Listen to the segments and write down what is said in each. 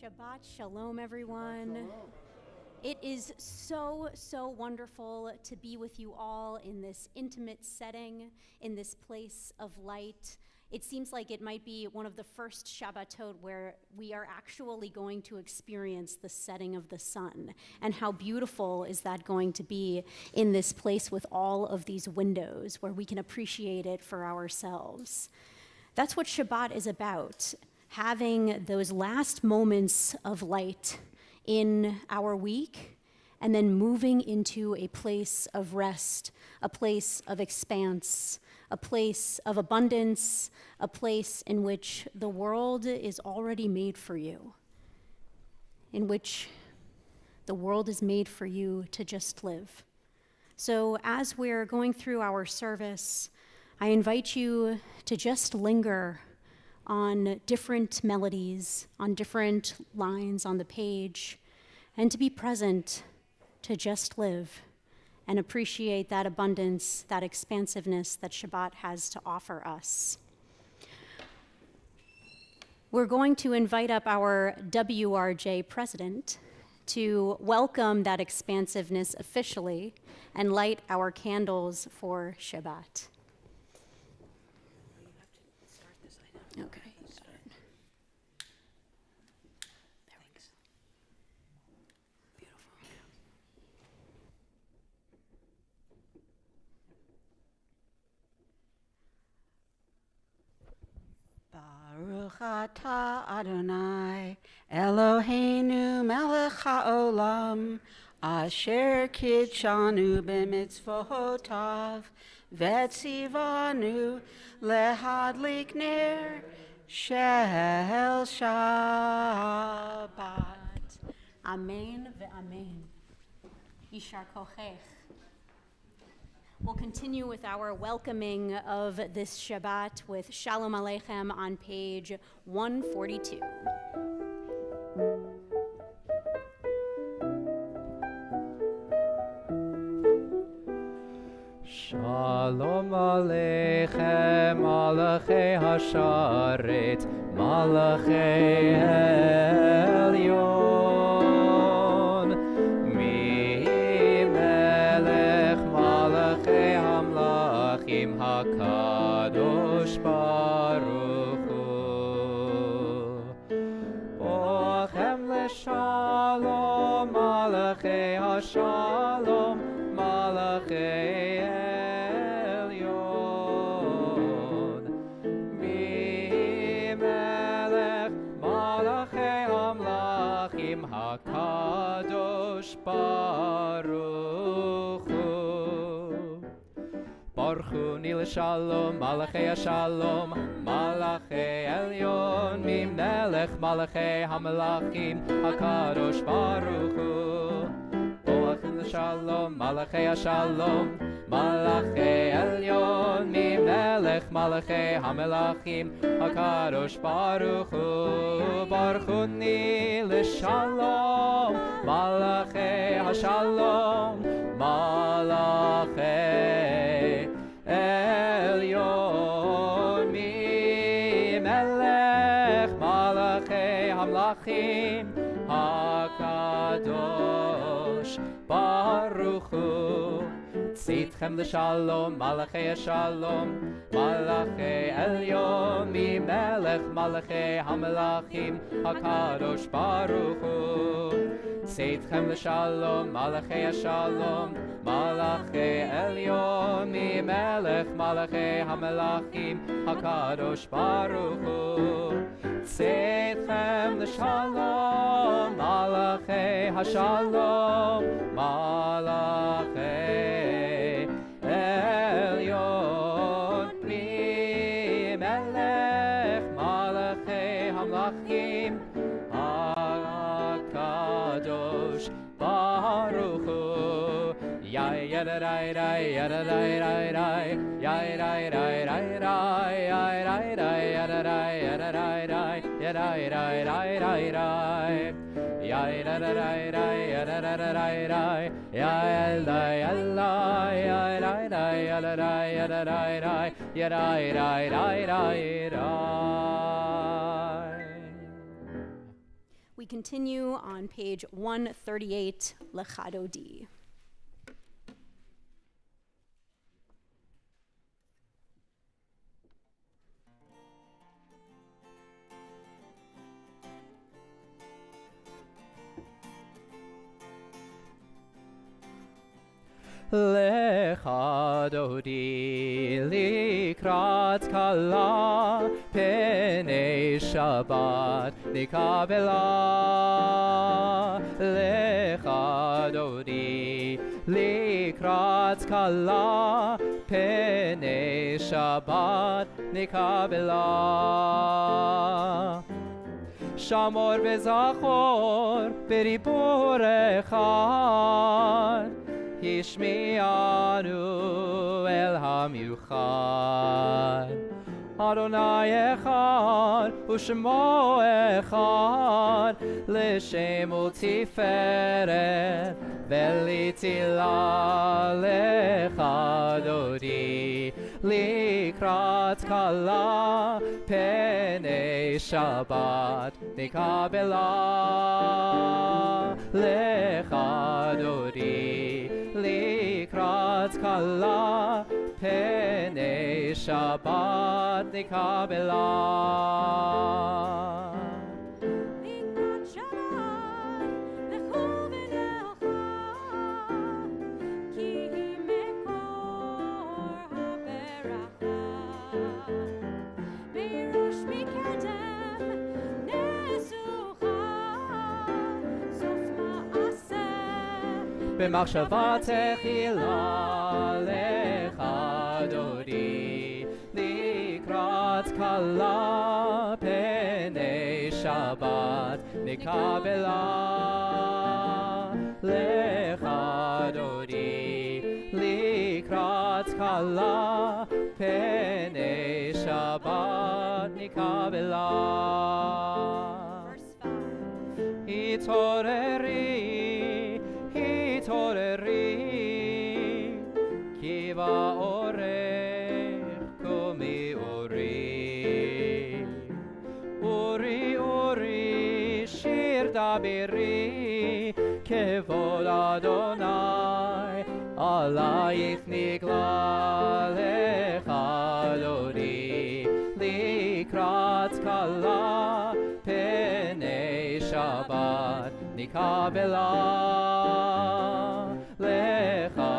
Shabbat Shalom, everyone. It is so wonderful to be with you all in this intimate setting, in this place of light. It seems like it might be one of the first Shabbatot where we are actually going to experience the setting of the sun. And how beautiful is that going to be in this place with all of these windows where we can appreciate it for ourselves. That's what Shabbat is about, having those last moments of light in our week, and then moving into a place of rest, a place of expanse, a place of abundance, a place in which the world is already made for you, in which the world is made for you to just live. So as we're going through our service, I invite you to just linger on different melodies, on different lines on the page, and to be present, to just live and appreciate that abundance, that expansiveness that Shabbat has to offer us. We're going to invite up our WRJ president to welcome that expansiveness officially and light our candles for Shabbat. Okay. Baruch atah Adonai Eloheinu melech haolam asher kidshanu b'mitzvotav v'tzivanu lehadlik ner shel Shabbat. Amen ve'amen. Yishar kochech. We'll continue with our welcoming of this Shabbat with Shalom Aleichem on page 142. Shalom Aleichem, Malachei Hasharet, Malachei Elyon, Mi-Melech Malachei Hamlachim HaKadosh Baruch Hu, Bochem L'Shalom, Malachei Hashalom, Malachei HaKadosh Baruch Hu. Baruch Hu Nil Shalom, Malachei Shalom, Malachei Elyon, Mimelech Malachei HaMelachim, HaKadosh Baruch Hu. Baruch Hu Shalom, Malachei Shalom, Malachei Elyon, Mimelech Malachei HaMelachim, HaKadosh Baruch Hu. Baruch Hu Nil Shalom, Malachei Hashalom, Malachei Elyon, Mimelech Malachei HaMelachim, HaKadosh Baruch Hu. Tzitchem l'shalom, Malachei Shalom, Malachei Elyon, Mimelech Malachei HaMelachim, HaKadosh Baruch Hu. Tzitchem l'shalom, Malachei Shalom, Malachei Elyon, Mimelech Malachei HaMelachim, HaKadosh Baruch Hu. Tzitchem l'shalom, Malachei Hashalom, Malachei Elyon, Mimelech Malachei Hamlachim, HaKadosh Baruch Hu. Yai yadadai dai yadadai dai dai yai dai dai dai dai yai dai dai yadadai yadadai dai yadai dai dai dai dai yai dadadai dai yadadai dai yai dai yai yai dai dai yadadai yadadai dai yadai dai dai dai dai. We continue on page 138, Lechado D. Lecha dodi likrat kala penei Shabbat nikabela. Lecha dodi likrat kala penei Shabbat nikabela. Shamor vezachor beribur echad Hishmianu el hamiuchad Adonai echad u'shemo echad L'shem u'tiferet ve'litila lecha dodi Likrat kala penei Shabbat nikabela lecha dodi Likrat kala penei Shabbat nikabela. Likrat Shabbat lechol v'necha ki mekor haberacha meirosh mikedem nesucha sof ma'aseh במחשבה תחילה lecha dodi Likrat kala penei Shabbat nikabela lecha dodi Likrat kala penei Shabbat nikabela. Verse 5. Hitoreri kiva orech komi ori shir dabiri kevod Adonai alayich nigla lecha dodi likrat kala penei Shabbat nikabela lecha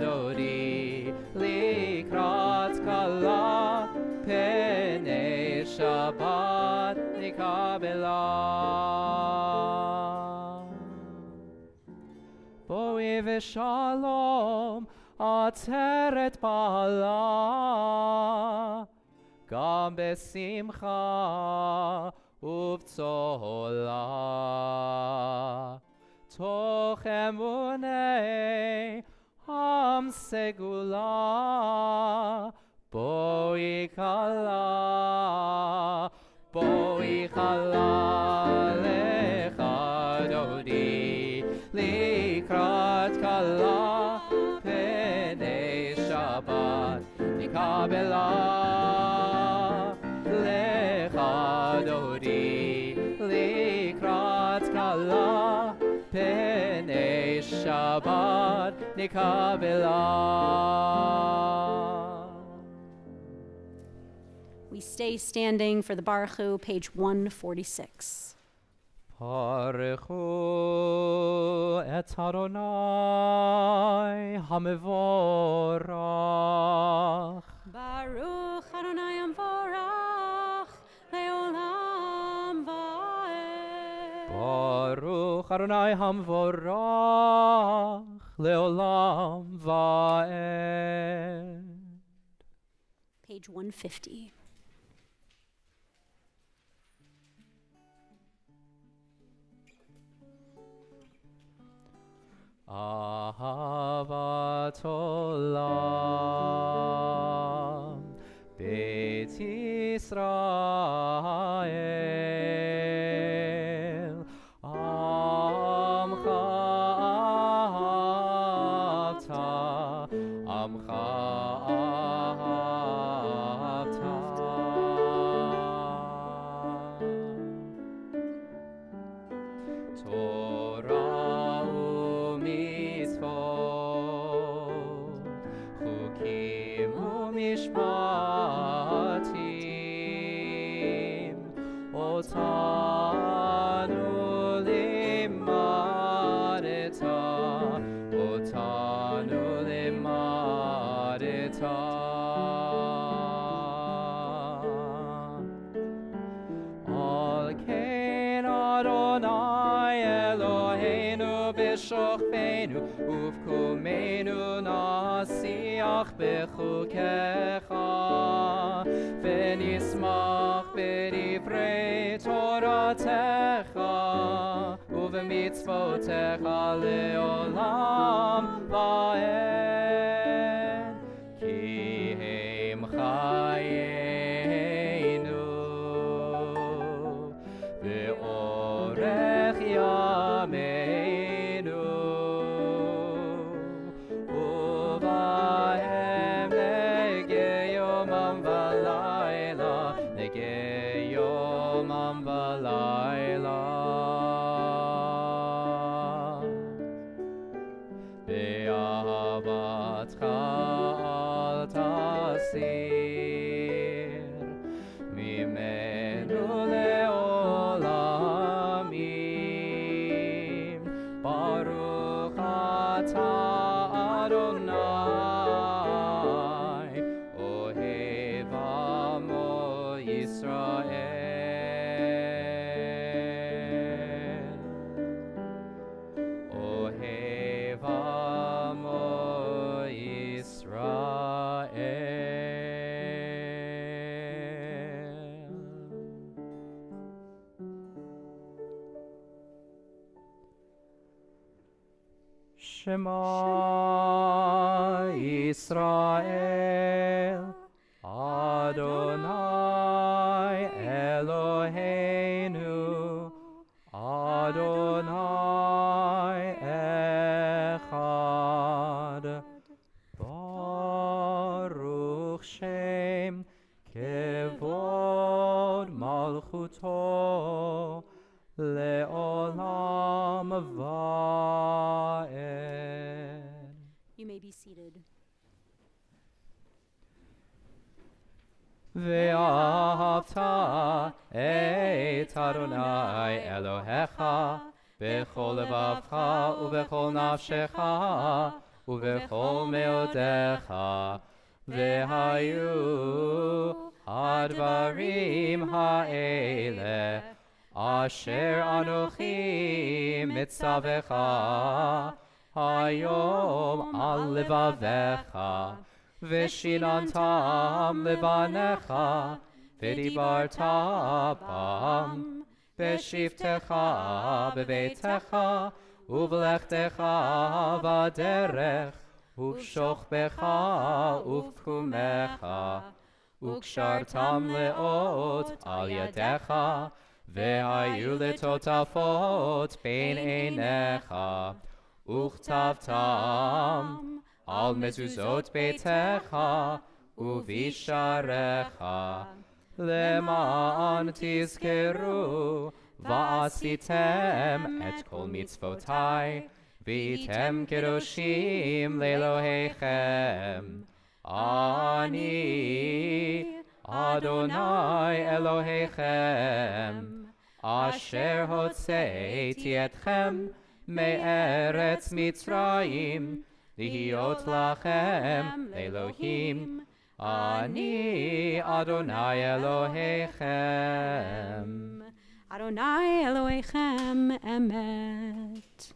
dodi likrat kala penei Shabbat nikabela. Boi v'shalom atzeret ba'ala gam besimcha ובצהלה תוך אמוני עם סגולה בואי חלה לך דודי לקראת כלה פני שבת נקבלה לך דודי לקראת כלה פני שבת נקבלה. We stay standing for the Baruch Hu, page 146. ברכו את אדוני המבורך. Baruch Adonai Amvorach Leolam Vaed. ברוך אדוני המבורך לעולם ועד. Page 150. אהבת עולם בית ישראל עמך אהבת עמך אהבת אותנו לימדת, אותנו לימדת. על כן אדוני אלוהינו בשוכבנו ובקומנו נשיח בחוקיך, ונשמח בדברי תורתך ובמצוותיך לעולם ועד, כי הם חיינו ואורך ימינו, ובהם נגי יומם ולילה, נגי יומם ולילה. באהבתך אל תסיר ממנו לעולמים, ברוך אתה אדוני אוהב עמו ישראל, אוהב עמו ישראל. Shema Yisrael, Adonai Eloheinu, Adonai Echad, Baruch Shem Kevod Malchuto Le'olam Va'ed. You may be seated. ואהבת את אדוני אלוהיך בכל לבבך ובכל נפשך ובכל מאודיך, והיו הדברים האלה אשר אנוכי מצווך היום על לבביך, ושיננתם לבניך, ודיברת בם בשבתך בביתך ובלכתך בדרך ובשוכבך ובקומך, וקשרתם לאות על ידיך, והיו לטוטפות בין עיניך, וכתבתם על מזוזות ביתך ובשעריך, למען תזכרו ועשיתם את כל מצוותי, והייתם קדושים לאלוהיכם. אני אדוני אלוהיכם, אשר הוצאתי אתכם מארץ מצרים, להיות לכם אלוהים. אני אדוני אלוהיכם. Adonai Elohechem Emet.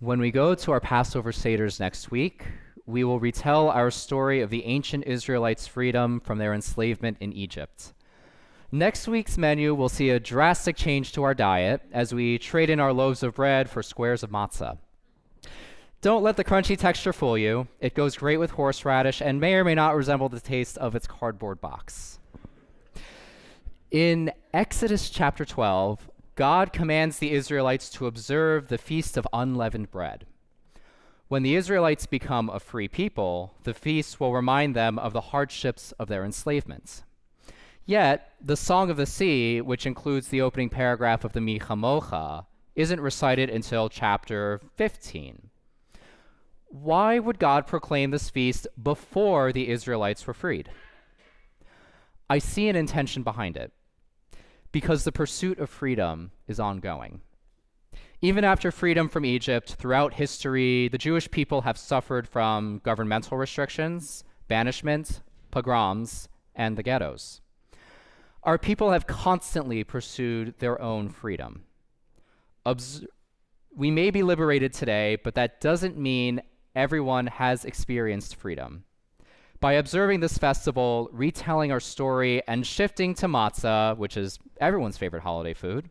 When we go to our Passover Seders next week, we will retell our story of the ancient Israelites' freedom from their enslavement in Egypt. Next week's menu will see a drastic change to our diet as we trade in our loaves of bread for squares of matzah. Don't let the crunchy texture fool you. It goes great with horseradish and may or may not resemble the taste of its cardboard box. In Exodus chapter 12, God commands the Israelites to observe the Feast of Unleavened Bread. When the Israelites become a free people, the feast will remind them of the hardships of their enslavement. Yet, the Song of the Sea, which includes the opening paragraph of the Mi Chamocha, isn't recited until chapter 15. Why would God proclaim this feast before the Israelites were freed? I see an intention behind it, because the pursuit of freedom is ongoing. Even after freedom from Egypt, throughout history, the Jewish people have suffered from governmental restrictions, banishment, pogroms, and the ghettos. Our people have constantly pursued their own freedom. We may be liberated today, but that doesn't mean everyone has experienced freedom. By observing this festival, retelling our story, and shifting to matzah, which is everyone's favorite holiday food,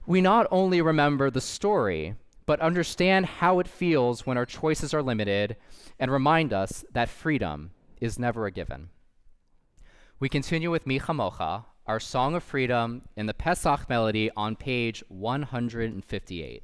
we not only remember the story, but understand how it feels when our choices are limited and remind us that freedom is never a given. We continue with Mi Chamocha, our song of freedom, in the Pesach melody on page 158.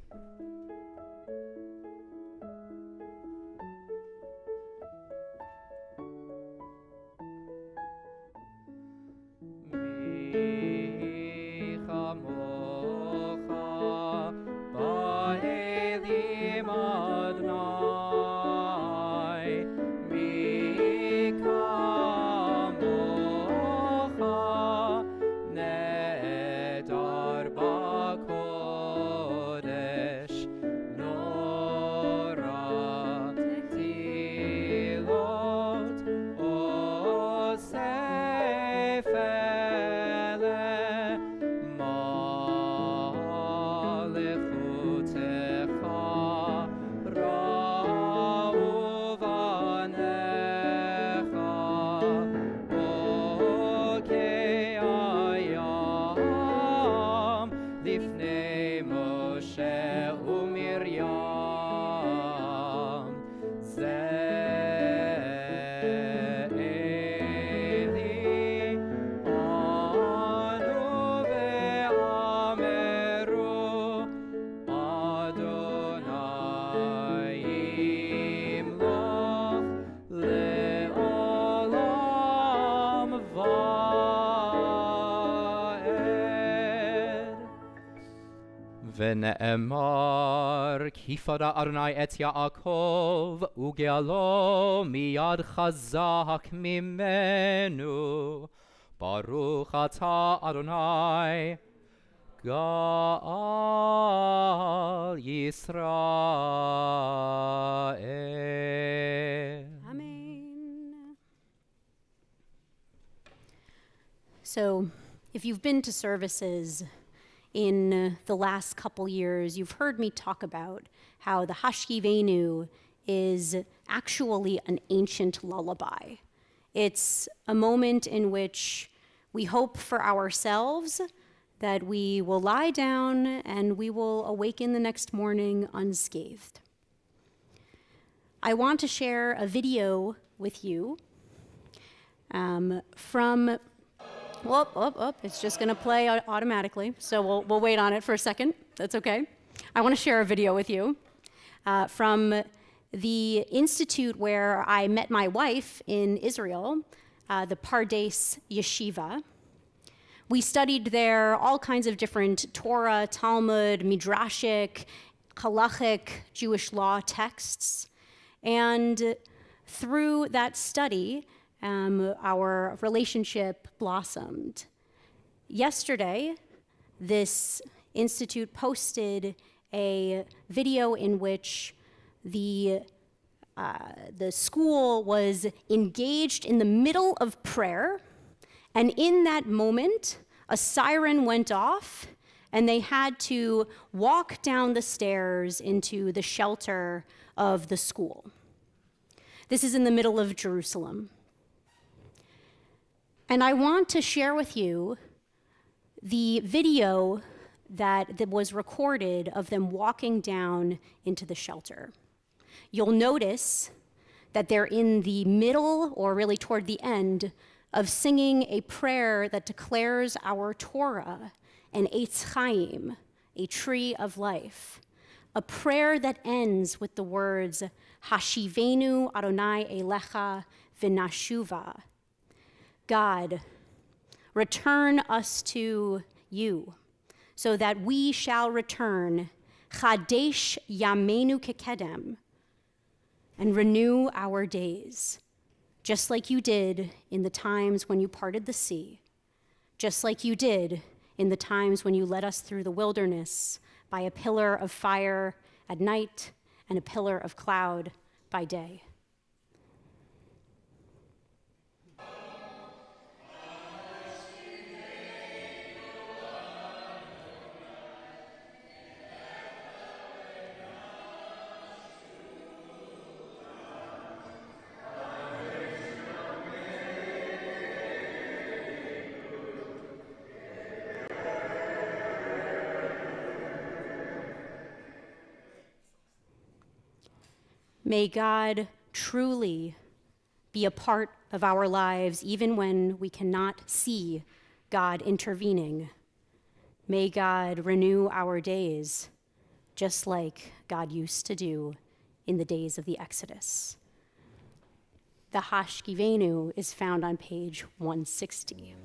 ונאמר כי פדה אדוני את יעקב וגאלו מיד חזק ממנו ברוך אתה אדוני גאל ישראל. Amen. So, if you've been to services in the last couple years, you've heard me talk about how the Hashkivenu is actually an ancient lullaby. It's a moment in which we hope for ourselves that we will lie down and we will awaken the next morning unscathed. I want to share a video with you from it's just going to play automatically, so we'll wait on it for a second. That's okay. I want to share a video with you from the institute where I met my wife in Israel, the Pardes Yeshiva. We studied there all kinds of different Torah, Talmud, Midrashic, halachic, Jewish law texts. And through that study, our relationship blossomed. Yesterday, this institute posted a video in which the school was engaged in the middle of prayer, and in that moment, a siren went off, and they had to walk down the stairs into the shelter of the school. This is in the middle of Jerusalem. And I want to share with you the video that was recorded of them walking down into the shelter. You'll notice that they're in the middle, or really toward the end, of singing a prayer that declares our Torah, an Eitz Chaim, a tree of life, a prayer that ends with the words, Hashivenu Adonai Elecha v'nashuva. God, return us to you, so that we shall return, Chadesh Yamenu Kekedem, and renew our days, just like you did in the times when you parted the sea, just like you did in the times when you led us through the wilderness by a pillar of fire at night and a pillar of cloud by day. May God truly be a part of our lives even when we cannot see God intervening. May God renew our days just like God used to do in the days of the Exodus. The Hashkivenu is found on page 160.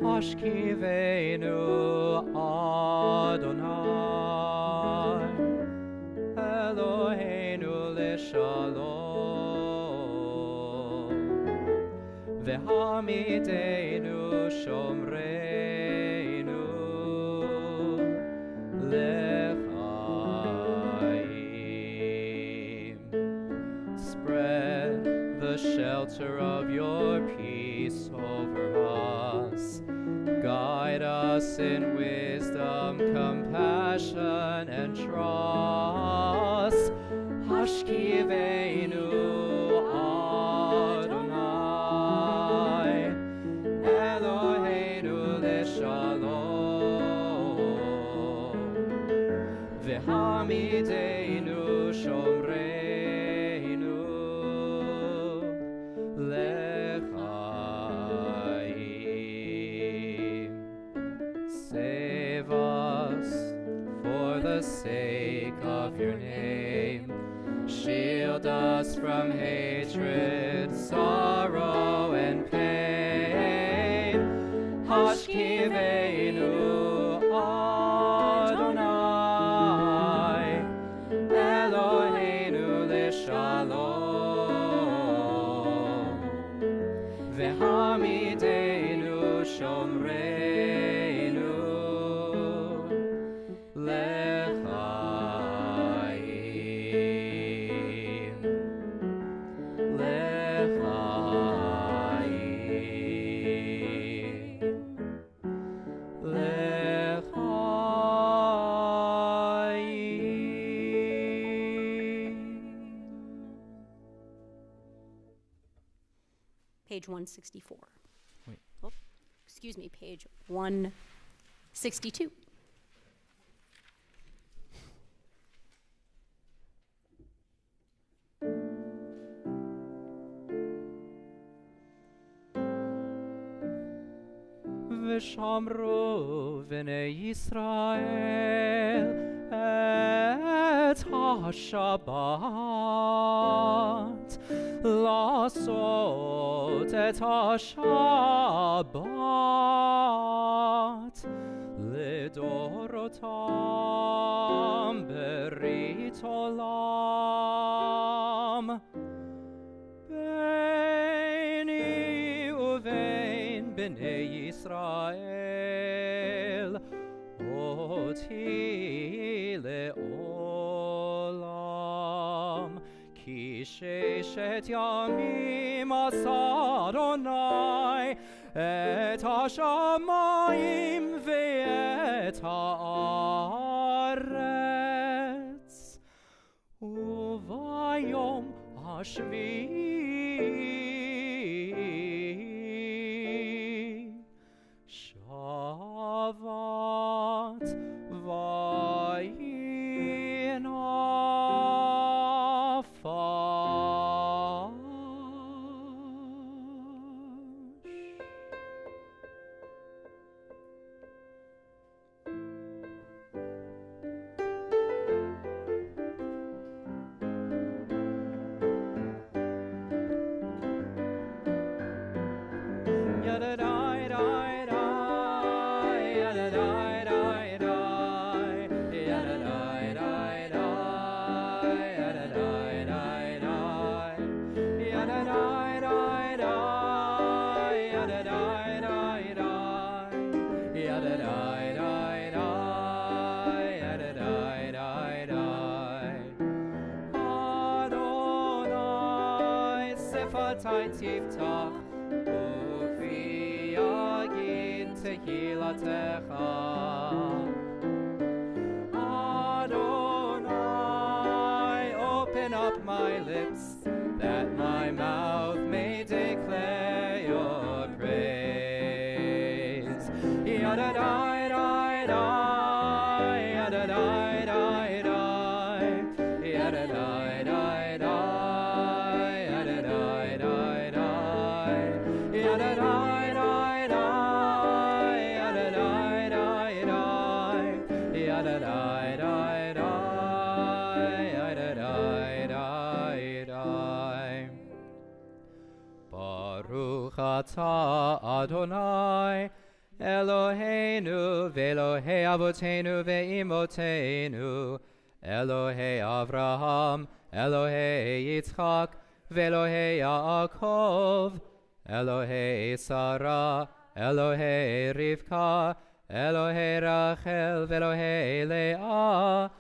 Hashkivenu Adonai Eloheinu leshalom V'hamidenu shomreinu lechaim. Spread the shelter of your peace over us. Guide us in wisdom, compassion, and trust. Hashkivenu Adonai Eloheinu leshalom V'hamidenu shomreinu lechaim. Save us for the sake of your name. Shield us from hatred, sorrow, and pain. Hashkivenu Adonai Eloheinu leshalom V'hamidenu shomreinu lechaim. Page 164. Wait. Oh, excuse me, page 162. ושמרו בני ישראל את השבת, לעשות את השבת לדורותם ברית עולם. ביני ובין בני ישראל אותי לעולם. כי ששת ימים עשה אדוני את השמיים ואת הארץ, וביום השביעי שבת תפתח, ופי יגיד תהילתך. Adonai, open up my lips, that my mouth may declare your praise. Yadadai-dai-dai, yadadai-dai-dai, yadadai-dai-dai, yadadai-dai-dai, yadadai-dai-dai, yadadai-dai-dai, yadadai-dai-dai. Baruch atah Adonai, Eloheinu ve'Elohei Avotenu ve'Imotenu, Elohei Avraham, Elohei Yitzchak, ve'Elohei Yaakov, Elohei Sarah, Elohei Rivka, Elohei Rachel, ve'Elohei Leah,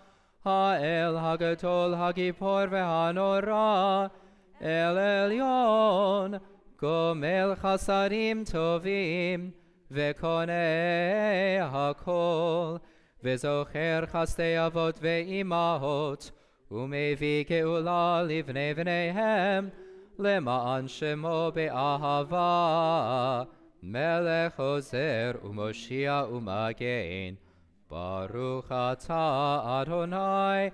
Ha'el Hagadol Hagipor ve'Hanora, El Elyon, Gomel Chasarim Tovim, Vekonei Hakol, Vezocher Chastei Avot ve'Imahot, Umevi Geula livnei v'neihem, Lema'an Shemo be'ahava, Melech Ozer u'Moshia u'Magen, Baruch atah Adonai,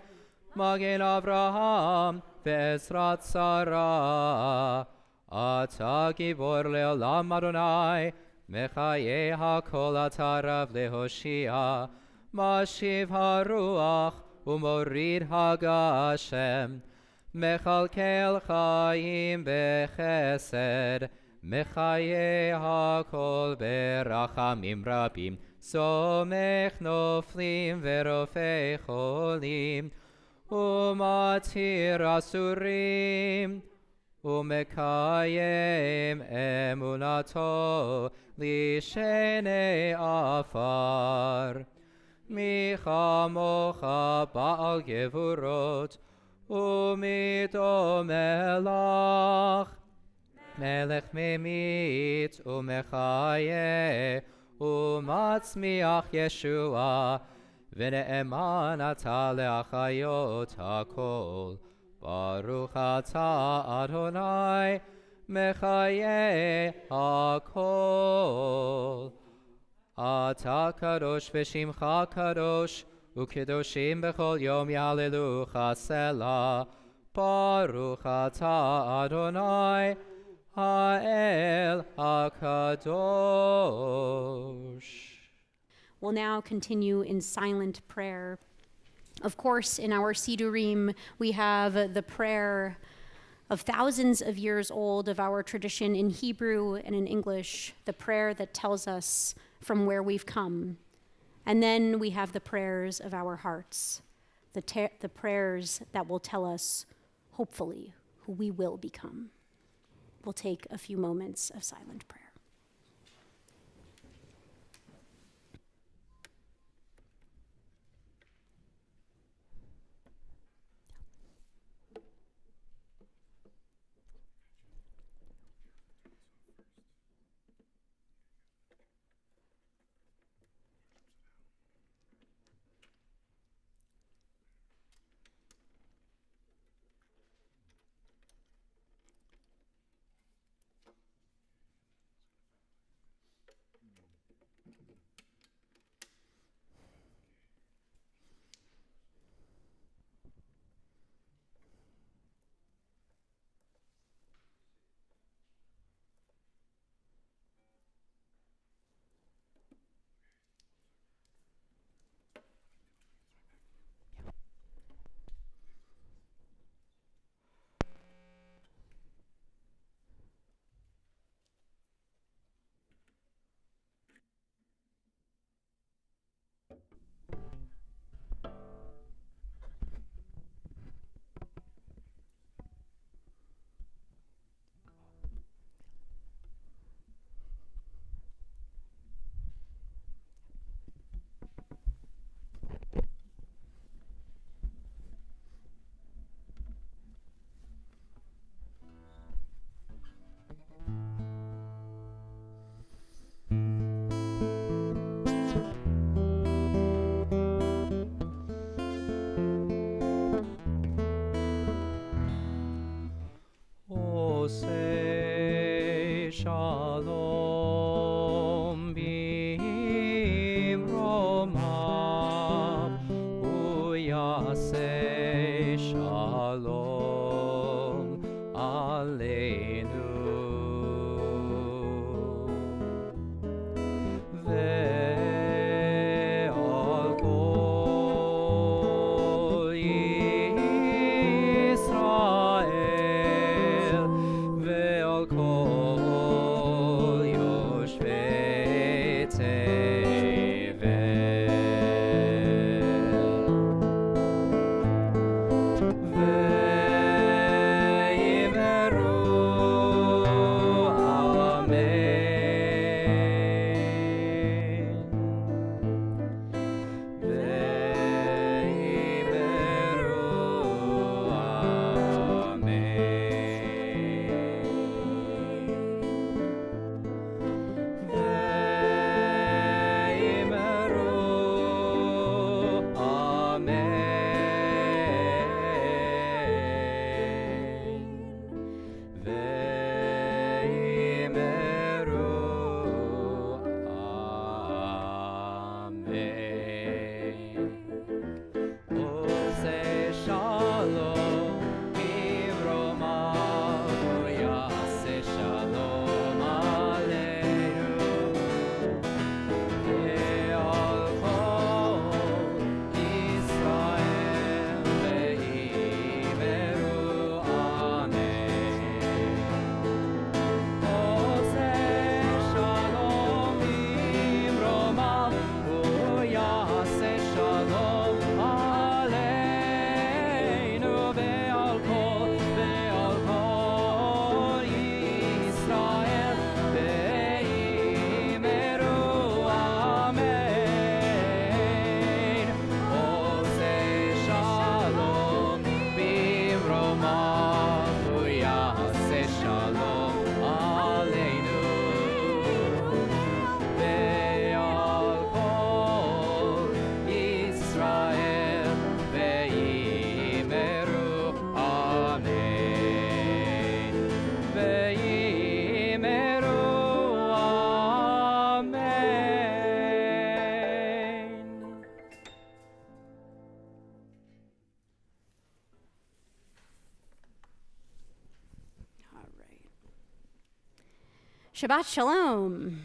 Magen Avraham, ve'Ezrat Sarah, Ata Gibor le'olam Adonai, Mechaye hakol ata Rav lehoshia, Mashiv haruach, u'morid hagashem, Mechalkel chayim bechesed, Mechaye hakol berachamim rabim, Somech noflim ve'rofei cholim, Umatir asurim, Umekayem emunato lishenei afar. Michamocha Baal Gevurot, Umito melach, Melech memit umechaye, Umatzmiach Yeshua, V'ne'eman ata le'achayot hakol. Baruch atah Adonai, mechaye hakol. Ata kadosh v'shimcha kadosh, u'kedoshim b'chol yom yahalelucha selah. Baruch atah Adonai, ha'el hakadosh. We'll now continue in silent prayer. Of course, in our Sidurim, we have the prayer of thousands of years old of our tradition in Hebrew and in English, the prayer that tells us from where we've come. And then we have the prayers of our hearts, the prayers that will tell us, hopefully, who we will become. We'll take a few moments of silent prayer. Shabbat Shalom.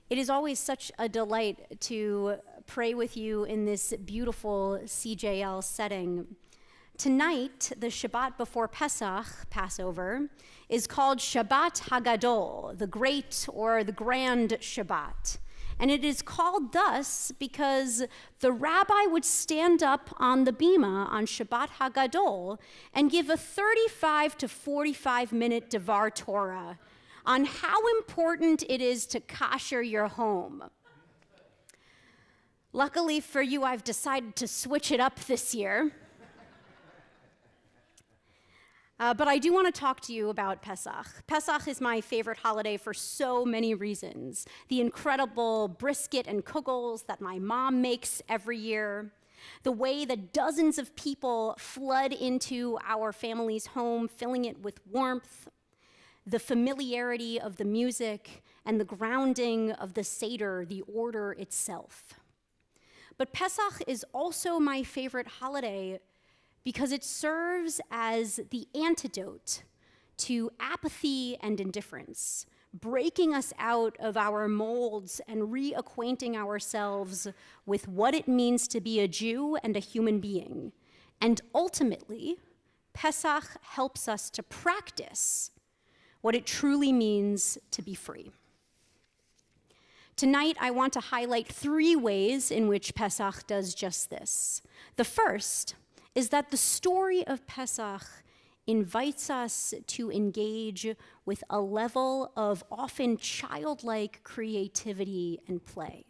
It is always such a delight to pray with you in this beautiful CJL setting. Tonight, the Shabbat before Pesach, Passover, is called Shabbat Hagadol, the great or the grand Shabbat. And it is called thus because the rabbi would stand up on the bima on Shabbat Hagadol and give a 35 to 45 minute Devar Torah on how important it is to kasher your home. Luckily for you, I've decided to switch it up this year. But I do want to talk to you about Pesach. Pesach is my favorite holiday for so many reasons. The incredible brisket and kugels that my mom makes every year, the way that dozens of people flood into our family's home, filling it with warmth, the familiarity of the music, and the grounding of the Seder, the order itself. But Pesach is also my favorite holiday because it serves as the antidote to apathy and indifference, breaking us out of our molds and reacquainting ourselves with what it means to be a Jew and a human being. And ultimately, Pesach helps us to practice what it truly means to be free. Tonight, I want to highlight 3 ways in which Pesach does just this. The first is that the story of Pesach invites us to engage with a level of often childlike creativity and play.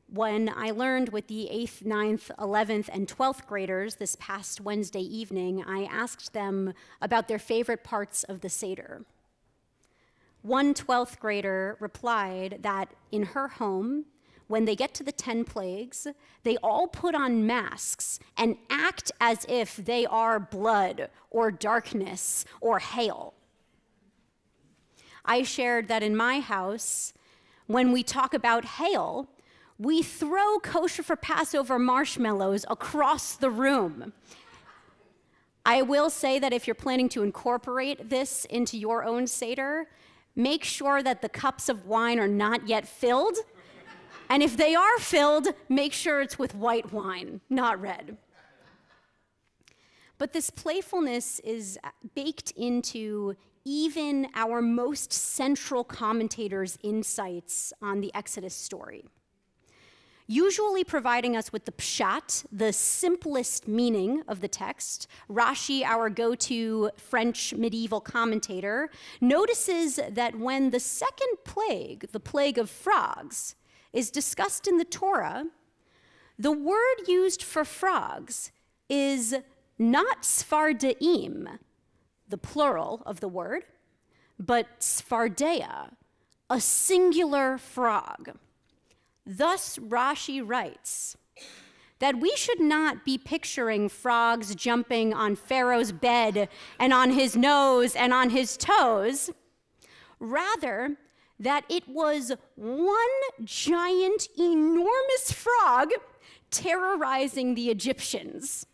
When I learned with the 8th, 9th, 11th, and 12th graders this past Wednesday evening, I asked them about their favorite parts of the Seder. One 12th grader replied that in her home, when they get to the 10 plagues, they all put on masks and act as if they are blood or darkness or hail. I shared that in my house, when we talk about hail, we throw kosher for Passover marshmallows across the room. I will say that if you're planning to incorporate this into your own Seder, make sure that the cups of wine are not yet filled. And if they are filled, make sure it's with white wine, not red. But this playfulness is baked into even our most central commentators' insights on the Exodus story. Usually providing us with the pshat, the simplest meaning of the text, Rashi, our go-to French medieval commentator, notices that when the second plague, the plague of frogs, is discussed in the Torah, the word used for frogs is not sfardeim, the plural of the word, but sfardea, a singular frog. Thus, Rashi writes that we should not be picturing frogs jumping on Pharaoh's bed and on his nose and on his toes. Rather, that it was one giant, enormous frog terrorizing the Egyptians.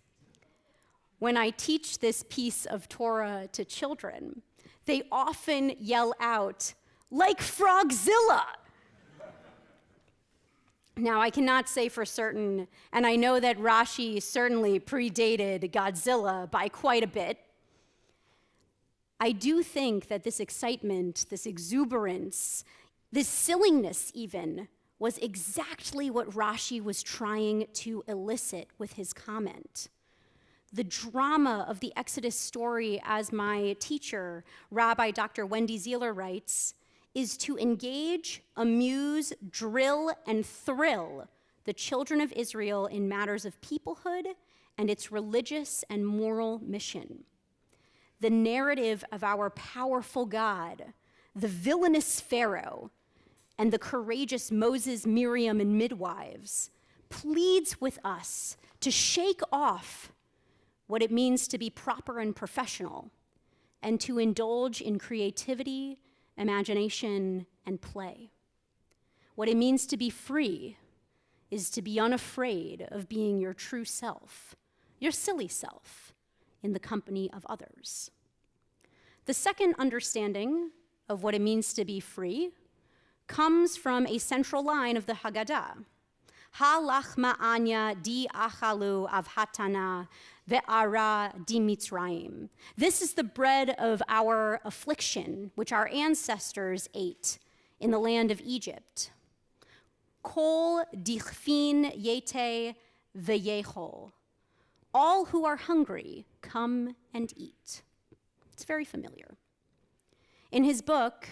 When I teach this piece of Torah to children, they often yell out, "Like Frogzilla!" Now, I cannot say for certain, and I know that Rashi certainly predated Godzilla by quite a bit. I do think that this excitement, this exuberance, this silliness even, was exactly what Rashi was trying to elicit with his comment. The drama of the Exodus story, as my teacher, Rabbi Dr. Wendy Zeeler writes, is to engage, amuse, drill, and thrill the children of Israel in matters of peoplehood and its religious and moral mission. The narrative of our powerful God, the villainous Pharaoh, and the courageous Moses, Miriam, and midwives pleads with us to shake off what it means to be proper and professional and to indulge in creativity, imagination, and play. What it means to be free is to be unafraid of being your true self, your silly self, in the company of others. The second understanding of what it means to be free comes from a central line of the Haggadah. Ha-lachma anya di achalu avhatana ve'ara di Mitzrayim. This is the bread of our affliction, which our ancestors ate in the land of Egypt. Kol dichfin yete ve'yechol. All who are hungry, come and eat. It's very familiar. In his book,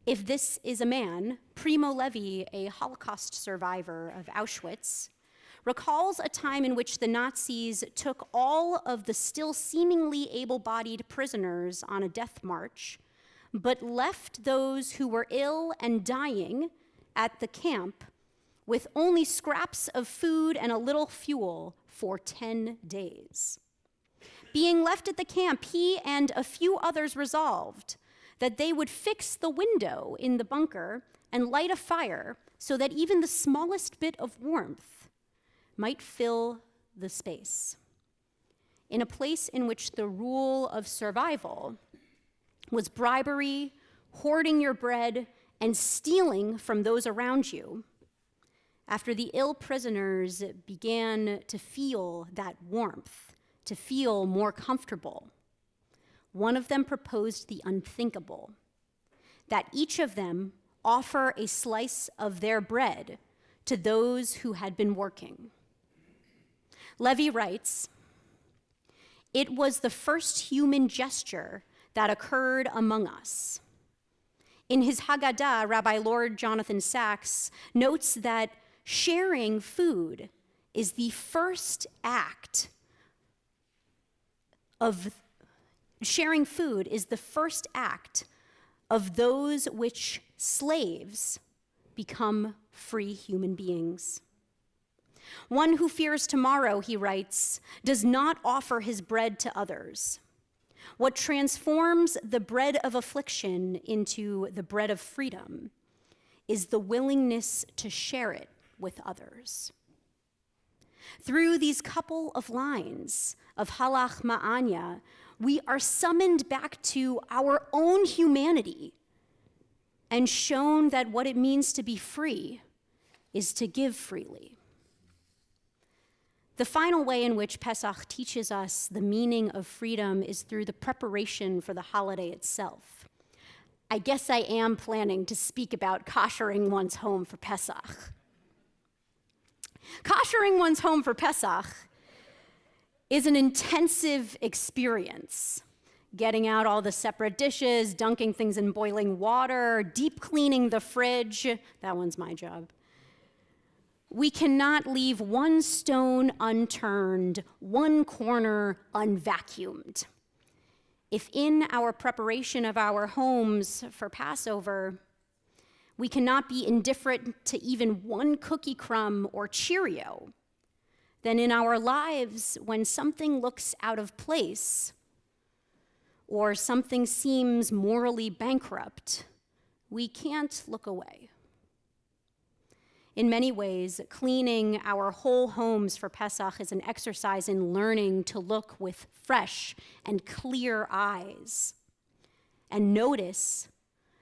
If This Is a Man, Primo Levi, a Holocaust survivor of Auschwitz, recalls a time in which the Nazis took all of the still seemingly able-bodied prisoners on a death march, but left those who were ill and dying at the camp with only scraps of food and a little fuel for 10 days. Being left at the camp, he and a few others resolved that they would fix the window in the bunker and light a fire so that even the smallest bit of warmth might fill the space. In a place in which the rule of survival was bribery, hoarding your bread, and stealing from those around you, after the ill prisoners began to feel that warmth, to feel more comfortable, one of them proposed the unthinkable, that each of them offer a slice of their bread to those who had been working. Levi writes, "It was the first human gesture that occurred among us." In his Haggadah, Rabbi Lord Jonathan Sachs notes that sharing food is the first act of those which slaves become free human beings. One who fears tomorrow, he writes, does not offer his bread to others. What transforms the bread of affliction into the bread of freedom is the willingness to share it with others. Through these couple of lines of Halach Ma'anya, we are summoned back to our own humanity and shown that what it means to be free is to give freely. The final way in which Pesach teaches us the meaning of freedom is through the preparation for the holiday itself. I guess I am planning to speak about koshering one's home for Pesach. Koshering one's home for Pesach is an intensive experience. Getting out all the separate dishes, dunking things in boiling water, deep cleaning the fridge. That one's my job. We cannot leave one stone unturned, one corner unvacuumed. If in our preparation of our homes for Passover, we cannot be indifferent to even one cookie crumb or Cheerio, then in our lives, when something looks out of place or something seems morally bankrupt, we can't look away. In many ways, cleaning our whole homes for Pesach is an exercise in learning to look with fresh and clear eyes and notice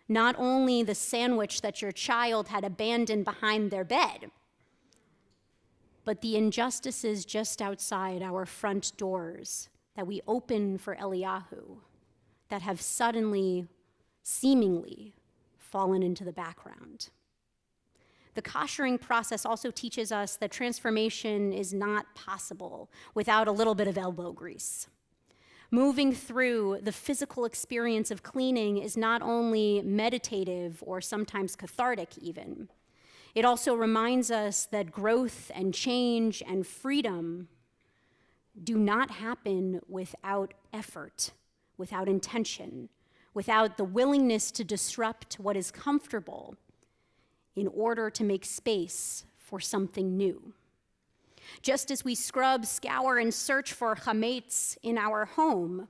not only the sandwich that your child had abandoned behind their bed, but the injustices just outside our front doors that we open for Eliyahu that have suddenly, seemingly, fallen into the background. The koshering process also teaches us that transformation is not possible without a little bit of elbow grease. Moving through the physical experience of cleaning is not only meditative or sometimes cathartic even. It also reminds us that growth and change and freedom do not happen without effort, without intention, without the willingness to disrupt what is comfortable in order to make space for something new. Just as we scrub, scour, and search for chametz in our home,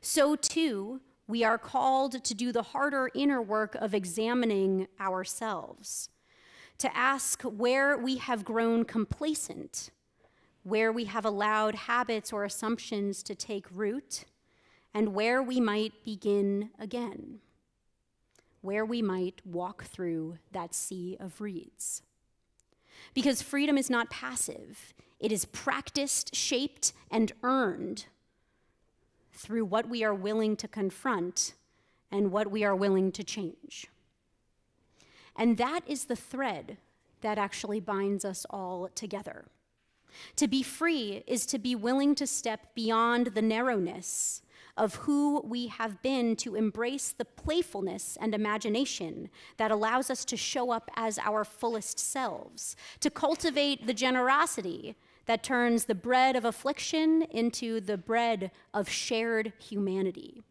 so too we are called to do the harder inner work of examining ourselves, to ask where we have grown complacent, where we have allowed habits or assumptions to take root, and where we might begin again, where we might walk through that sea of reeds. Because freedom is not passive, it is practiced, shaped, and earned through what we are willing to confront and what we are willing to change. And that is the thread that actually binds us all together. To be free is to be willing to step beyond the narrowness of who we have been, to embrace the playfulness and imagination that allows us to show up as our fullest selves, to cultivate the generosity that turns the bread of affliction into the bread of shared humanity,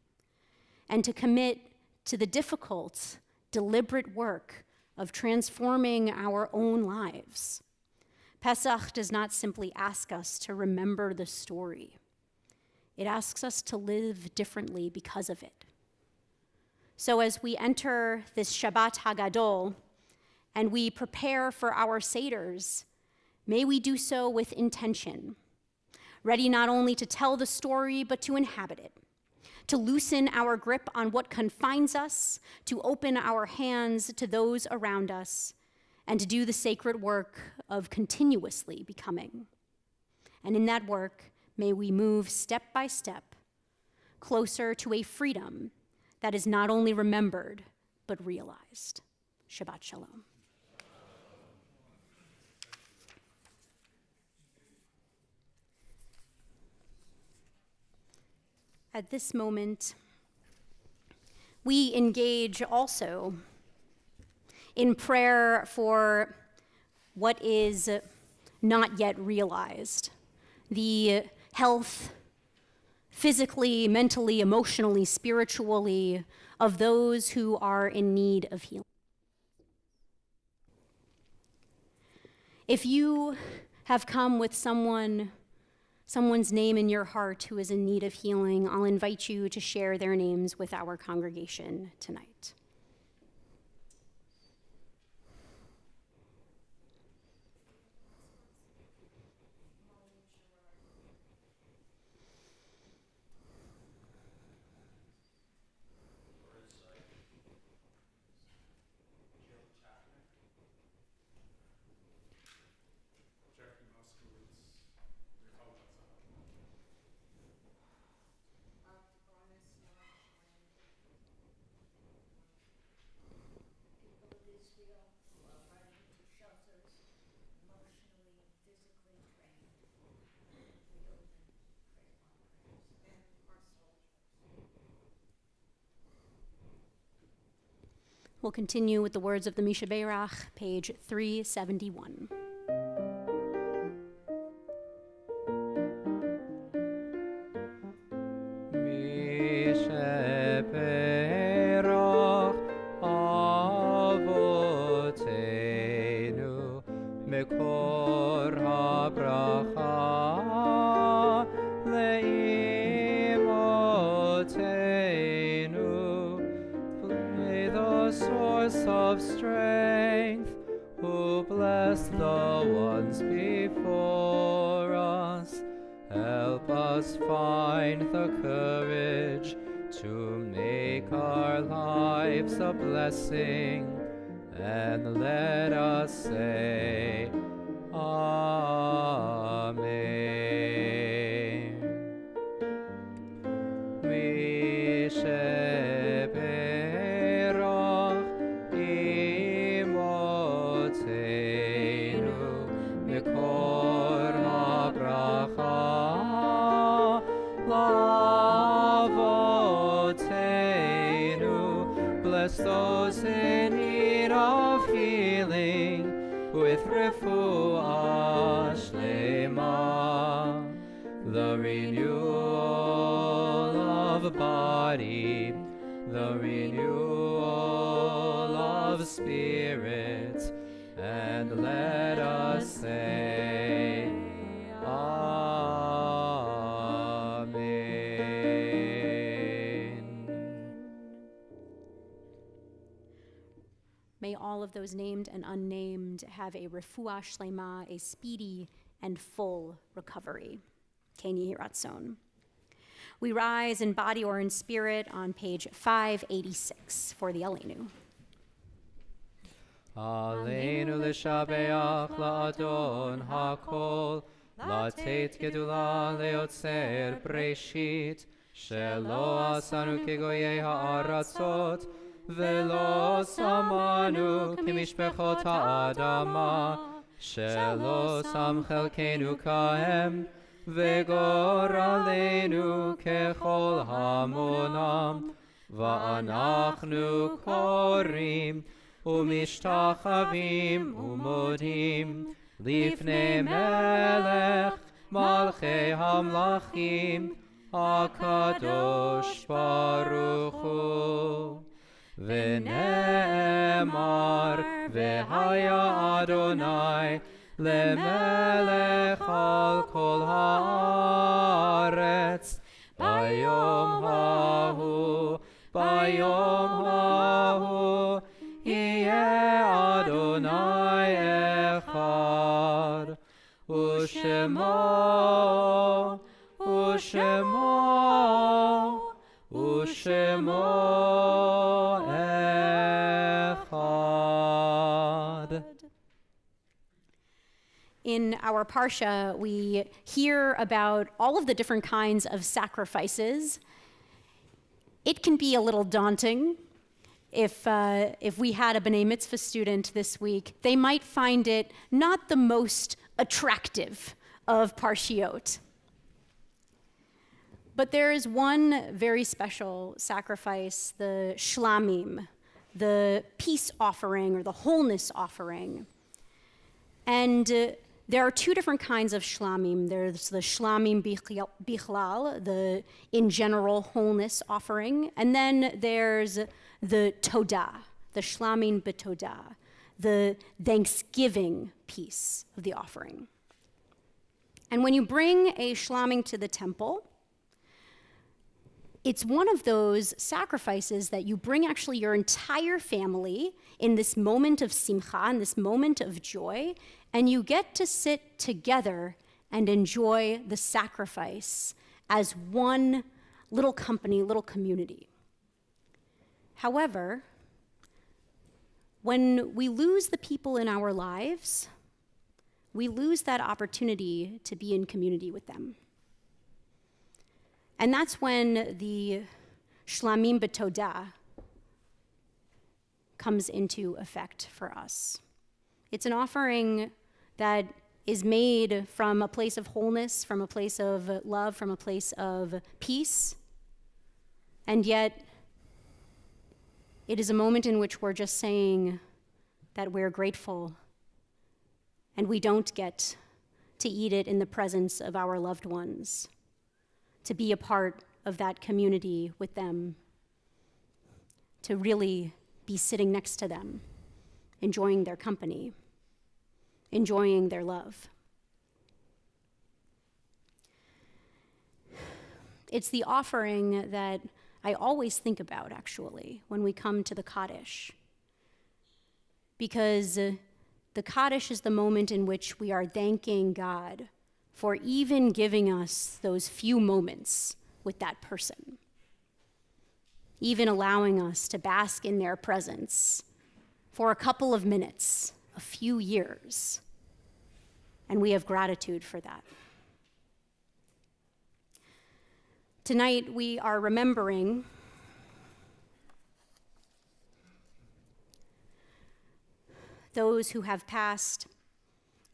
and to commit to the difficult, deliberate work of transforming our own lives. Pesach does not simply ask us to remember the story. It asks us to live differently because of it. So as we enter this Shabbat Hagadol and we prepare for our Seders, may we do so with intention, ready not only to tell the story, but to inhabit it, to loosen our grip on what confines us, to open our hands to those around us, and to do the sacred work of continuously becoming. And in that work, may we move step by step closer to a freedom that is not only remembered, but realized. Shabbat Shalom. At this moment, we engage also in prayer for what is not yet realized, the health, physically, mentally, emotionally, spiritually, of those who are in need of healing. If you have come with someone's name in your heart who is in need of healing, I'll invite you to share their names with our congregation tonight. We'll continue with the words of the Mishaberach, page 371. Mishaberach Avotenu Mekor HaBracha Leimotenu. May the source of strength, who bless the ones before us, help us find the courage to make our lives a blessing, and let us say, Amen. Mishaberach imotenu mikor habracha lavotenu. Bless those in need of healing with refuah shlema, the renewal of body, the renewal of spirit, and let us say, Amen. May all of those named and unnamed have a refuah shlema, a speedy and full recovery. Ken Yehi Ratzon. We rise in body or in spirit on page 586 for the Aleinu. Aleinu l'shabeach la'adon ha'kol, la'tet gedula le'otzer breshit, shelo asanu kegoyei ha'aratzot, velo samanu kemishpechot ha'adama, shelo sam chelkenu kahem, וגורלנו ככל המונם, ואנחנו קוראים ומשתחווים ומודים לפני מלך מלכי המלכים הקדוש ברוך הוא. ונאמר והיה אדוני למלך על כל הארץ ביום ההוא יהיה אדוני אחד ושמו אחד. In our Parsha, we hear about all of the different kinds of sacrifices. It can be a little daunting. If we had a B'nai Mitzvah student this week, they might find it not the most attractive of Parshiot. But there is one very special sacrifice, the shlamim, the peace offering or the wholeness offering. And there are two different kinds of shlamim. There's the shlamim bichlal, the in general wholeness offering, and then there's the todah, the shlamim b'todah, the thanksgiving piece of the offering. And when you bring a shlamim to the temple, it's one of those sacrifices that you bring actually your entire family in this moment of simcha, in this moment of joy, and you get to sit together and enjoy the sacrifice as one little company, little community. However, when we lose the people in our lives, we lose that opportunity to be in community with them. And that's when the shlamim b'todah comes into effect for us. It's an offering that is made from a place of wholeness, from a place of love, from a place of peace. And yet, it is a moment in which we're just saying that we're grateful and we don't get to eat it in the presence of our loved ones, to be a part of that community with them, to really be sitting next to them, enjoying their company, enjoying their love. It's the offering that I always think about, actually, when we come to the Kaddish. Because the Kaddish is the moment in which we are thanking God for even giving us those few moments with that person, even allowing us to bask in their presence for a couple of minutes, a few years, and we have gratitude for that. Tonight, we are remembering those who have passed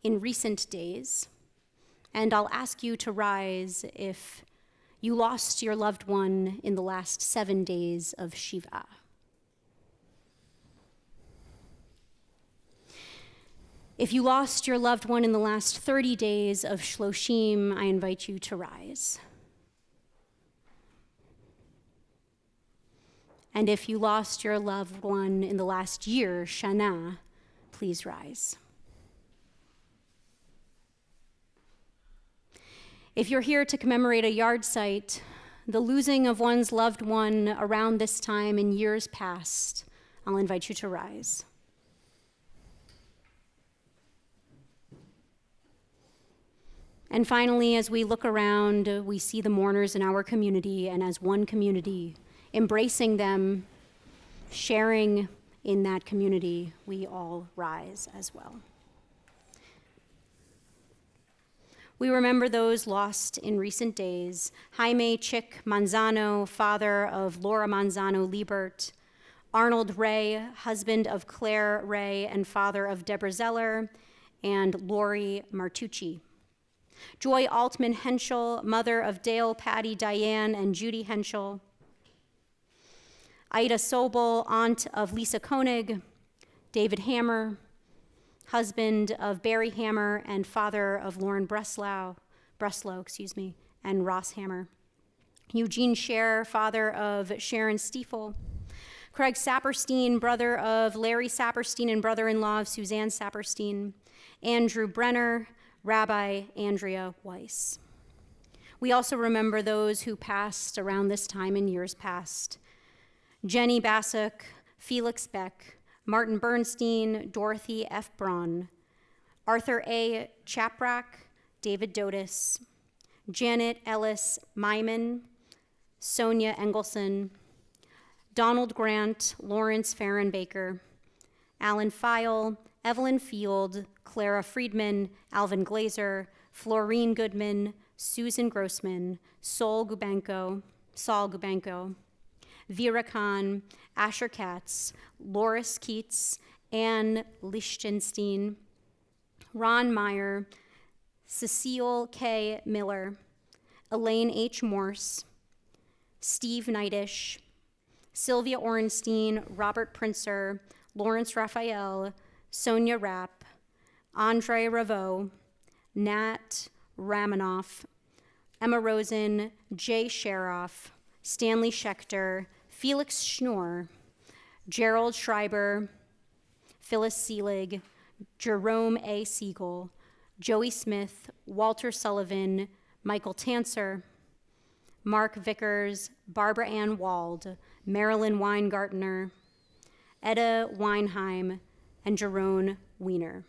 in recent days, and I'll ask you to rise if you lost your loved one in the last 7 days of Shiva. If you lost your loved one in the last 30 days of Shloshim, I invite you to rise. And if you lost your loved one in the last year, Shana, please rise. If you're here to commemorate a yard site, the losing of one's loved one around this time in years past, I'll invite you to rise. And finally, as we look around, we see the mourners in our community, and as one community, embracing them, sharing in that community, we all rise as well. We remember those lost in recent days. Jaime Chick Manzano, father of Laura Manzano Liebert. Arnold Ray, husband of Claire Ray and father of Deborah Zeller. And Lori Martucci. Joy Altman Henschel, mother of Dale, Patty, Diane, and Judy Henschel. Ida Sobel, aunt of Lisa Koenig. David Hammer, husband of Barry Hammer and father of Lauren Breslow, and Ross Hammer. Eugene Scher, father of Sharon Stiefel. Craig Saperstein, brother of Larry Saperstein and brother-in-law of Suzanne Saperstein. Andrew Brenner, Rabbi Andrea Weiss. We also remember those who passed around this time in years past. Jenny Bassuk, Felix Beck, Martin Bernstein, Dorothy F. Braun, Arthur A. Chaprack, David Dotis, Janet Ellis Myman, Sonia Engelson, Donald Grant, Lawrence Farron Baker, Alan File, Evelyn Field, Clara Friedman, Alvin Glazer, Florine Goodman, Susan Grossman, Saul Gubanko, Vera Khan, Asher Katz, Loris Keats, Anne Lichtenstein, Ron Meyer, Cecile K. Miller, Elaine H. Morse, Steve Knightish, Sylvia Orenstein, Robert Princer, Lawrence Raphael, Sonia Rapp, Andre Ravo, Nat Ramanoff, Emma Rosen, Jay Sheroff, Stanley Schechter, Felix Schnorr, Gerald Schreiber, Phyllis Seelig, Jerome A. Siegel, Joey Smith, Walter Sullivan, Michael Tanser, Mark Vickers, Barbara Ann Wald, Marilyn Weingartner, Etta Weinheim, and Jerome Wiener.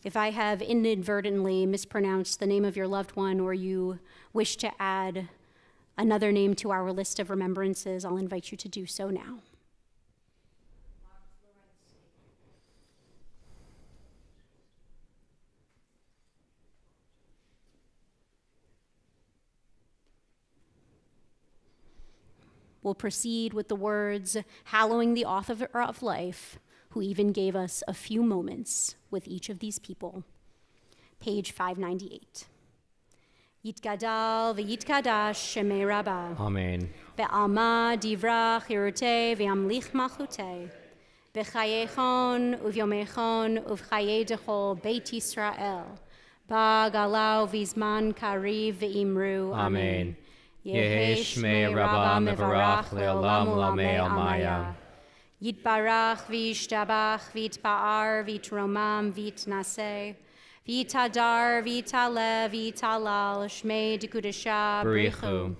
If I have inadvertently mispronounced the name of your loved one or you wish to add another name to our list of remembrances, I'll invite you to do so now. We'll proceed with the words, hallowing the author of life, who even gave us a few moments with each of these people. Page 598. Yitgadal v'yitkadash shemei Rabbah. Amen. Ve'alma divra chirute ve'amlich malchute. B'chayechon uvyomechon uvchaye dechol Beit Yisrael. Ba'galau v'zman kariv ve'imru. Amen. Yehi shmei Rabbah mevarach le'olam u'lamei almaya. Yitbarach v'yishtabach v'yitba'ar v'yitromam v'yitnaseh. V'yitadar v'yitale v'yitalal shmei dekudesha Barichu.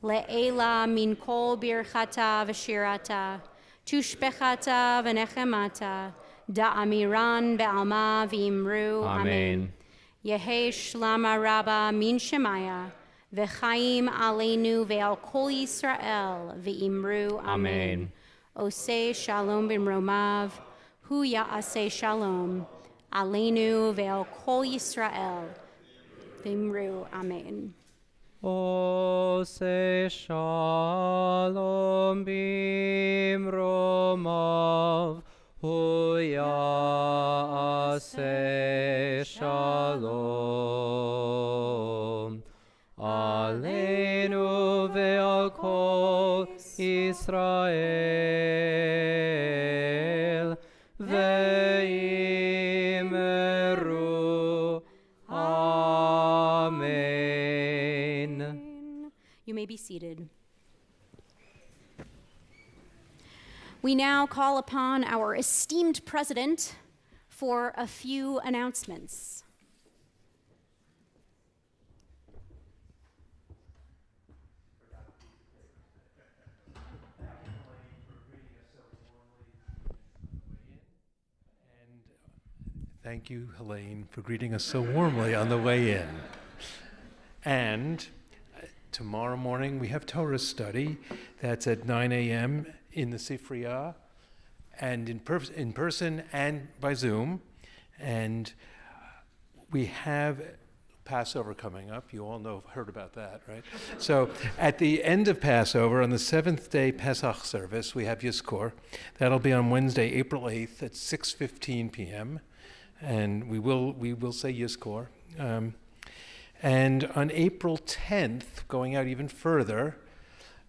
Le'ela min kol birchata v'shirata. Tushbechata v'nechemata. Da'amiran be'alma v'imru. Amen. Yehi shlama rabba min shemaya. V'chaim aleinu ve'al kol Yisrael v'imru. Amen. Oseh shalom b'mromav. Hu ya'aseh shalom. Aleinu ve'al kol Yisrael. V'imru. Amen. Ose shalom bimromav, hu ya'aseh shalom. Aleinu ve'al kol Yisrael, ve'imru. Amen. You may be seated. We now call upon our esteemed president for a few announcements. Thank you, Helene, for greeting us so warmly on the way in. And tomorrow morning we have Torah study. That's at 9 a.m. in the Sifriya, and in person and by Zoom. And we have Passover coming up. You all heard about that, right? So at the end of Passover, on the seventh day Pesach service, we have Yizkor. That'll be on Wednesday, April 8th at 6:15 p.m. And we will say Yizkor. And on April 10th, going out even further,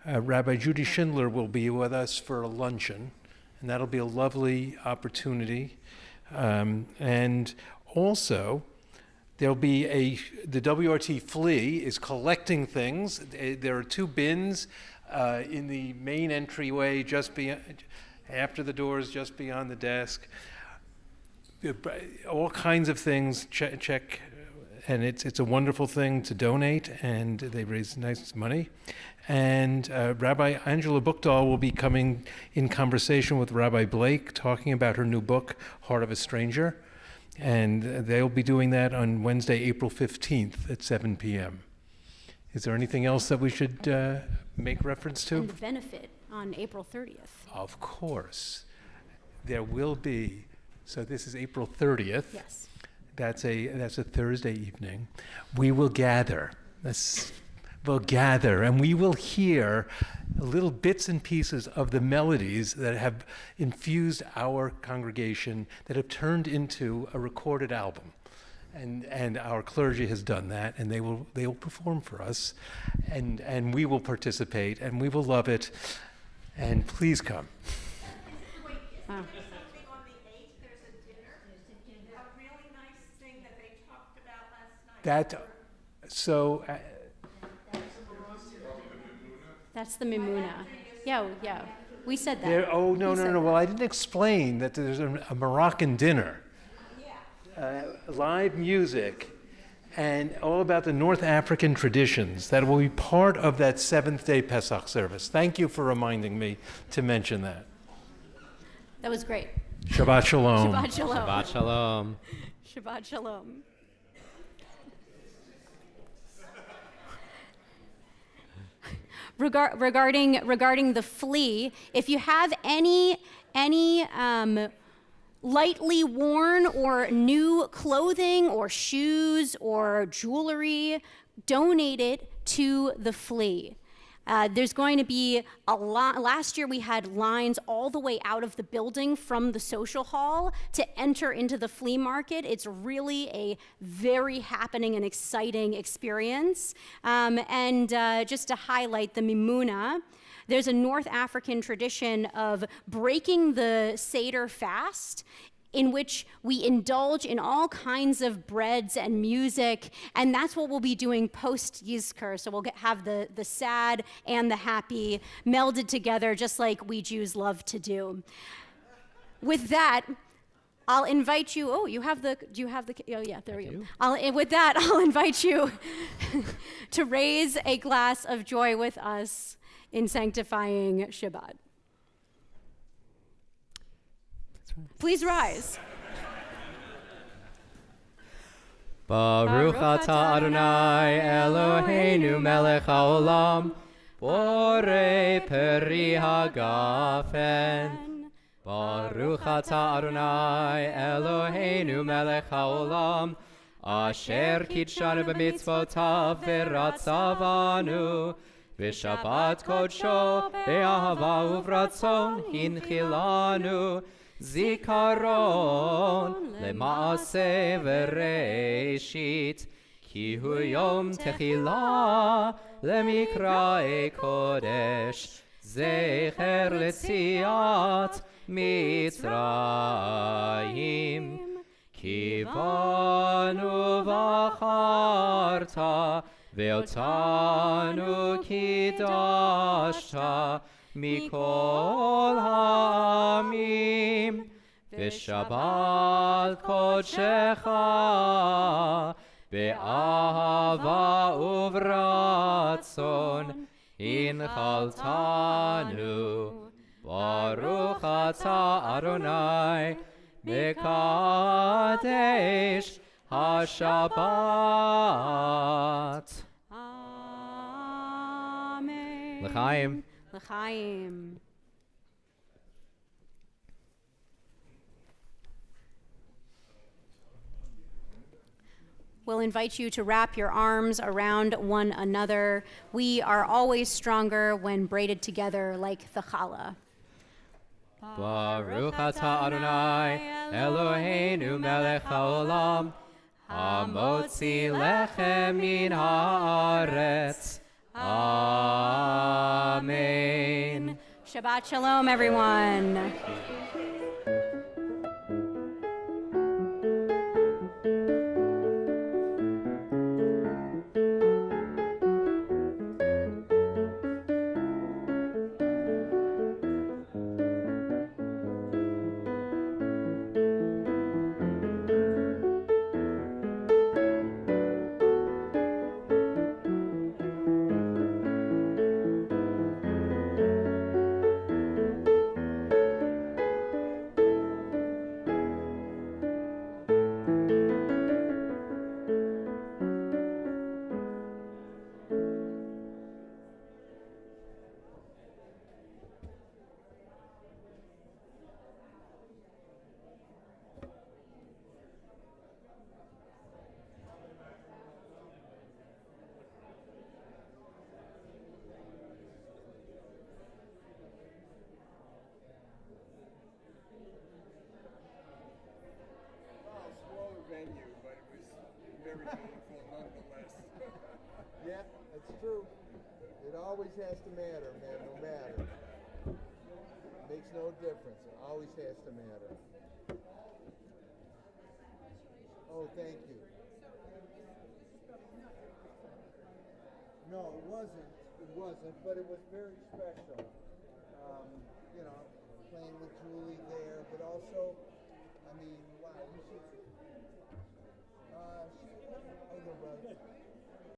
Rabbi Judy Schindler will be with us for a luncheon, and that'll be a lovely opportunity. And also, there'll be the WRT Flea is collecting things. There are 2 bins in the main entryway, just after the doors, just beyond the desk. All kinds of things. Check, and it's a wonderful thing to donate, and they raise nice money. And Rabbi Angela Buchdahl will be coming in conversation with Rabbi Blake, talking about her new book, Heart of a Stranger. And they'll be doing that on Wednesday, April 15th at 7 p.m. Is there anything else that we should make reference to? And the benefit on April 30th. Of course. There will be. So this is April 30th. Yes. That's a Thursday evening. We will gather. We'll gather, and we will hear little bits and pieces of the melodies that have infused our congregation, that have turned into a recorded album. And our clergy has done that, and they will perform for us, and we will participate, and we will love it. And please come. Wait, isn't there something on the 8th? There's a dinner? A really nice thing that they talked about last night. That's the Mimuna. Yeah. We said that. No. Well, I didn't explain that there's a Moroccan dinner. Live music, and all about the North African traditions that will be part of that 7th day Pesach service. Thank you for reminding me to mention that. That was great. Shabbat Shalom. Shabbat Shalom. Shabbat Shalom. Shabbat Shalom. Regarding the flea, if you have any lightly worn or new clothing or shoes or jewelry, donate it to the flea. There's going to be a lot. Last year we had lines all the way out of the building from the social hall to enter into the flea market. It's really a very happening and exciting experience. And just to highlight the Mimuna, there's a North African tradition of breaking the Seder fast, in which we indulge in all kinds of breads and music, and that's what we'll be doing post Yizkor. So we'll have the sad and the happy melded together, just like we Jews love to do. With that, I'll invite you. Oh, do you have the? Oh, yeah, there we go. With that, I'll invite you to raise a glass of joy with us in sanctifying Shabbat. Please rise. Baruch atah Adonai Eloheinu melech haolam, borei peri hagafen. Baruch atah Adonai Eloheinu melech haolam, asher kitshanu b'mitzvotav v'ratzavanu, v'shabbat kodsho be'ahava uvratzon hinchilanu, zikaron lema'aseh v'reishit, ki hu yom techila lemikrae kodesh, zecher letziat mitzrayim, ki banu v'acharta ve'otanu kidashta mikol ha'amim, v'shabbat kodshecha be'ahava uvratzon inchaltanu. Baruch atah Adonai mekadesh haShabbat. L'chaim. L'chaim. We'll invite you to wrap your arms around one another. We are always stronger when braided together like the challah. Baruch atah Adonai, Eloheinu melech haolam, hamotzi lechem min haaretz. Amen. Shabbat shalom, everyone. Yeah, that's true. It always has to matter, man, no matter. Makes no difference. It always has to matter. Oh, thank you. No, it wasn't. It wasn't, but it was very special. Playing with Julie there, but also, I mean, wow, you should. She, oh, no,